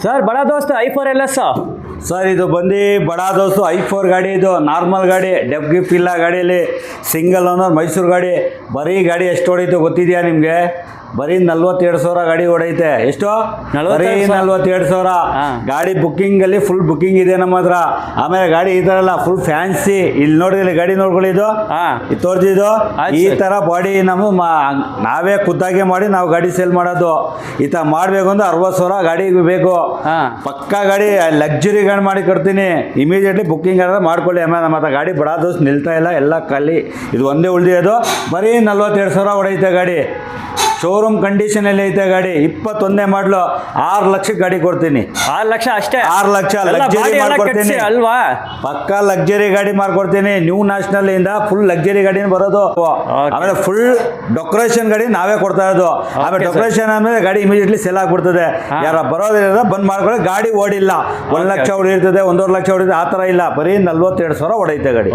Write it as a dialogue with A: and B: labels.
A: Sir ಬಡ ದೋಸ್ತ್ i4 LS.
B: Sir ಇದು ಬಂದು ಬಡಾ ದೋಸ್ತು i4 ಗಾಡಿ. ಇದು ನಾರ್ಮಲ್ ಗಾಡಿ, ಡೆಪ್ ಗಿಫ್ಟ್ ಇಲ್ಲ ಗಾಡಿಯಲ್ಲಿ. ಸಿಂಗಲ್ ಓನರ್ ಮೈಸೂರು ಗಾಡಿ. ಬರೀ ಗಾಡಿ ಎಷ್ಟು ಹೊಡೀತು ಗೊತ್ತಿದೆಯಾ ನಿಮಗೆ? ಬರೀ 42,000 ಗಾಡಿ ಹೊಡೈತೆ. ಎಷ್ಟು? ಬರೀ 42,000. ಗಾಡಿ ಬುಕ್ಕಿಂಗಲ್ಲಿ ಫುಲ್ ಬುಕ್ಕಿಂಗ್ ಇದೆ ನಮ್ಮ ಹತ್ರ. ಆಮೇಲೆ ಗಾಡಿ ಈ ಥರ ಎಲ್ಲ ಫುಲ್ ಫ್ಯಾನ್ಸಿ. ಇಲ್ಲಿ ನೋಡಿ, ಇಲ್ಲಿ ಗಾಡಿ ನೋಡ್ಕೊಳ್ಳಿ. ಇದು ತೋರಿಸಿದ್ದು ಈ ಥರ ಬಾಡಿ ನಾವೇ ಖುದ್ದಾಗೆ ಮಾಡಿ ನಾವು ಗಾಡಿ ಸೇಲ್ ಮಾಡೋದು. ಈ ಥರ ಮಾಡಬೇಕು ಅಂದ್ರೆ 60,000 ಗಾಡಿ ಬೇಕು. ಪಕ್ಕಾ ಗಾಡಿ ಲಕ್ಸುರಿ ಗಾಡಿ ಮಾಡಿ ಕೊಡ್ತೀನಿ. ಇಮಿಡಿಯೇಟ್ಲಿ ಬುಕ್ಕಿಂಗ್ ಆದ್ರೆ ಮಾಡ್ಕೊಳ್ಳಿ. ಆಮೇಲೆ ನಮ್ಮ ಹತ್ರ ಗಾಡಿ ಬಡಾ ದೋಸ್ತ್ ನಿಲ್ತಾ ಇಲ್ಲ, ಎಲ್ಲ ಖಾಲಿ. ಇದು ಒಂದೇ ಉಳಿದಿರೋದು. ಬರೀ 42,000 ಹೊಡೈತೆ ಗಾಡಿ. ಶೋರೂಮ್ ಕಂಡೀಷನಲ್ಲಿ ಐತೆ ಗಾಡಿ. 21ನೇ ಮಾಡಲು 6 ಲಕ್ಷಕ್ಕೆ ಗಾಡಿ ಕೊಡ್ತೀನಿ.
A: 6 ಲಕ್ಷ ಅಷ್ಟೇ?
B: 6 ಲಕ್ಷ ಲಕ್ಸುರಿ ಮಾಡ್ಕೊಡ್ತೀನಿ
A: ಅಲ್ವಾ?
B: ಪಕ್ಕಾ ಲಕ್ಸುರಿ ಗಾಡಿ ಮಾಡ್ಕೊಡ್ತೀನಿ. ನ್ಯೂ ನ್ಯಾಷನಲ್ ಇಂದ ಫುಲ್ ಲಕ್ಸುರಿ ಗಾಡಿನ ಬರೋದು. ಆಮೇಲೆ ಫುಲ್ ಡೆಕೋರೇಷನ್ ಗಾಡಿ ನಾವೇ ಕೊಡ್ತಾ ಇರೋದು. ಆಮೇಲೆ ಡೆಕೋರೇಷನ್ ಆಮೇಲೆ ಗಾಡಿ ಇಮಿಡಿಯೇಟ್ಲಿ ಸೇಲ್ ಆಗ್ಬಿಡ್ತದೆ. ಯಾರ ಬರೋದಿಲ್ಲ ಬಂದ್ ಮಾಡ್ಕೊಳ್ಳಿ. ಗಾಡಿ ಓಡಿಲ್ಲ. 1 ಲಕ್ಷ ಹೊಡಿರ್ತದೆ, 1.5 ಲಕ್ಷ ಹೊಡಿರ್ತದೆ, ಆ ಥರ ಇಲ್ಲ. ಬರೀ 42,000 ಹೊಡೈತೆ ಗಾಡಿ.